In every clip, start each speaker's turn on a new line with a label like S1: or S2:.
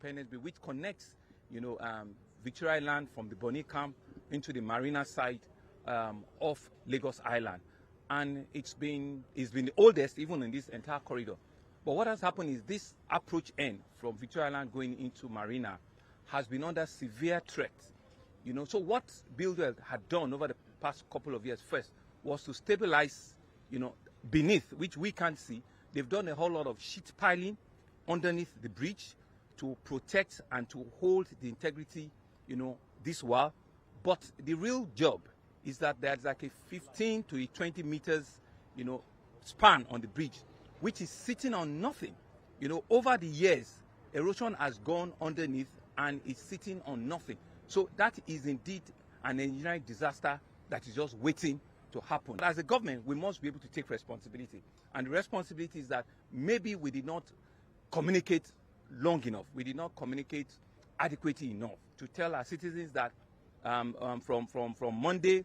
S1: Independence Bridge, which connects, Victoria Island from the Bonny Camp into the marina side of Lagos Island. And it's been the oldest even in this entire corridor. But what has happened is this approach end from Victoria Island going into Marina has been under severe threat. So what Buildwell had done over the past couple of years first was to stabilize, beneath, which we can't see. They've done a whole lot of sheet piling underneath the bridge to protect and to hold the integrity, this while. But the real job is that there's like a 15 to 20 meters, span on the bridge, which is sitting on nothing. Over the years, erosion has gone underneath and it's sitting on nothing. So that is indeed an engineering disaster that is just waiting to happen. As a government, we must be able to take responsibility. And the responsibility is that maybe we did not communicate long enough. We did not communicate adequately enough to tell our citizens that from Monday,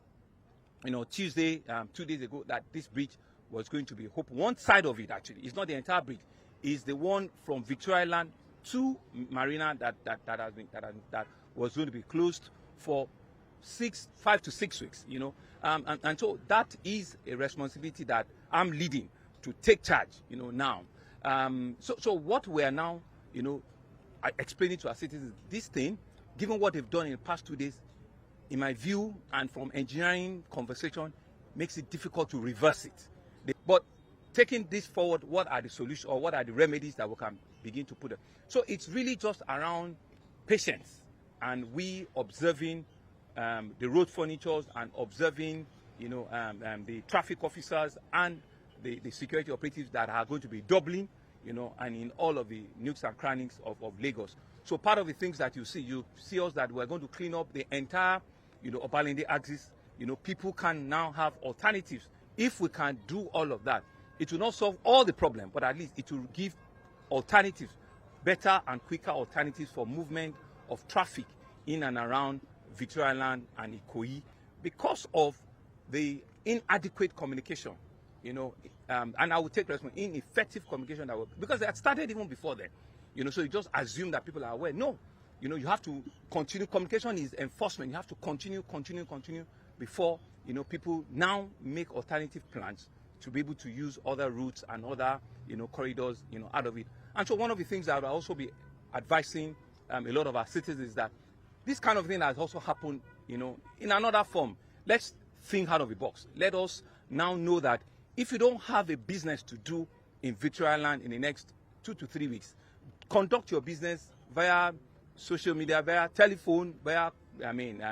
S1: Tuesday, 2 days ago, that this bridge was going to be open. One side of it, actually, it's not the entire bridge, is the one from Victoria Island to Marina that was going to be closed for 5 to 6 weeks. And so that is a responsibility that I'm leading to take charge. Now. So what we are now, explaining to our citizens, this thing, given what they've done in the past 2 days, in my view, and from engineering conversation, makes it difficult to reverse it. But taking this forward, what are the solutions or what are the remedies that we can begin to put up? So it's really just around patience and we observing the road furnitures and observing, the traffic officers and the security operatives that are going to be doubling, and in all of the nooks and crannies of Lagos. So part of the things that you see us that we're going to clean up the entire, Obalende axis. People can now have alternatives. If we can do all of that, it will not solve all the problem, but at least it will give alternatives, better and quicker alternatives for movement of traffic in and around Victoria Island and Ikoyi because of the inadequate communication, and I will take responsibility, ineffective communication because they had started even before then, so you just assume that people are aware. No, you have to continue. Communication is enforcement. You have to continue before, people now make alternative plans to be able to use other routes and other, corridors, out of it. And so one of the things that I will also be advising a lot of our citizens is that this kind of thing has also happened, in another form. Let's think out of the box. Let us now know that if you don't have a business to do in Victoria Island in the next 2 to 3 weeks, conduct your business via social media, via telephone, via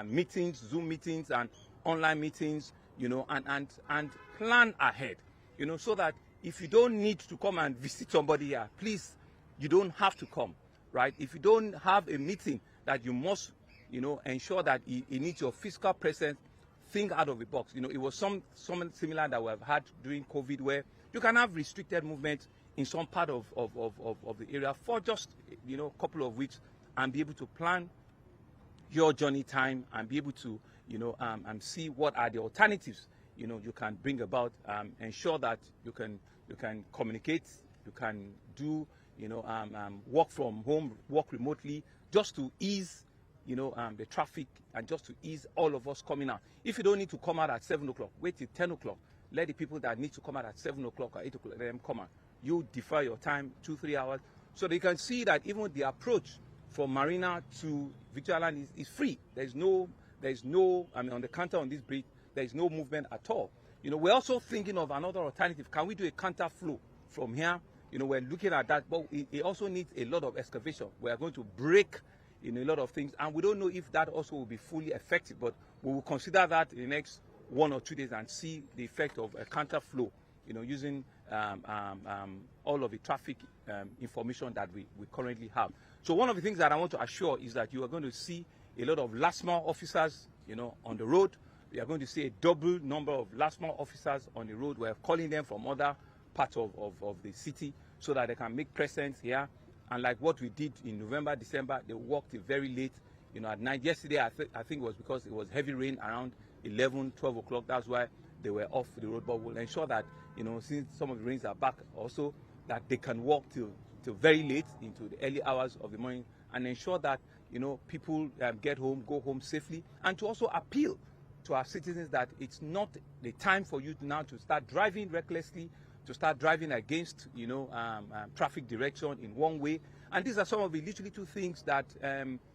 S1: meetings, Zoom meetings and online meetings, and plan ahead, so that if you don't need to come and visit somebody here, please, you don't have to come, right? If you don't have a meeting that you must, ensure that it needs your physical presence, think out of the box. It was something similar that we have had during COVID, where you can have restricted movement in some part of the area for just, a couple of weeks and be able to plan your journey time and be able to, and see what are the alternatives, you can bring about, ensure that you can communicate, you can do, work from home, work remotely, just to ease, the traffic and just to ease all of us coming out. If you don't need to come out at 7 o'clock, wait till 10 o'clock. Let the people that need to come out at 7 o'clock or 8 o'clock, let them come out. You defer your time 2-3 hours, so they can see that even the approach from Marina to Victoria Island is free. There's no, on the counter on this bridge, there's no movement at all. We're also thinking of another alternative. Can we do a counter flow from here? We're looking at that, but it also needs a lot of excavation. We are going to break a lot of things, and we don't know if that also will be fully effective, but we will consider that in the next 1 or 2 days and see the effect of a counter flow, using all of the traffic information that we currently have. So one of the things that I want to assure is that you are going to see a lot of last mile officers, on the road. We are going to see a double number of last mile officers on the road. We're calling them from other parts of the city so that they can make presence here. And like what we did in November, December, they worked very late, at night. Yesterday, I think it was because it was heavy rain around 11, 12 o'clock. That's why they were off the road. But we'll ensure that, since some of the rains are back also, that they can walk till very late into the early hours of the morning and ensure that, you know, people get home, go home safely, and to also appeal to our citizens that it's not the time for you now to start driving recklessly, to start driving against, you know, traffic direction in one way. And these are some of the little things that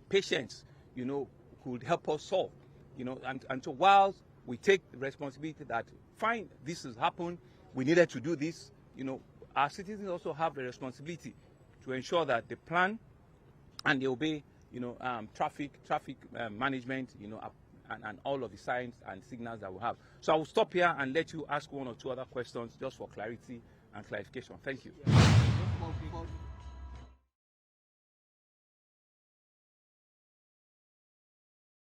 S1: patients, you know, could help us solve, you know. And so while we take the responsibility that, fine, this has happened, we needed to do this, you know, our citizens also have the responsibility to ensure that they plan and they obey, you know, traffic management, you know, and all of the signs and signals that we have. So I will stop here and let you ask one or two other questions just for clarity and clarification. Thank you.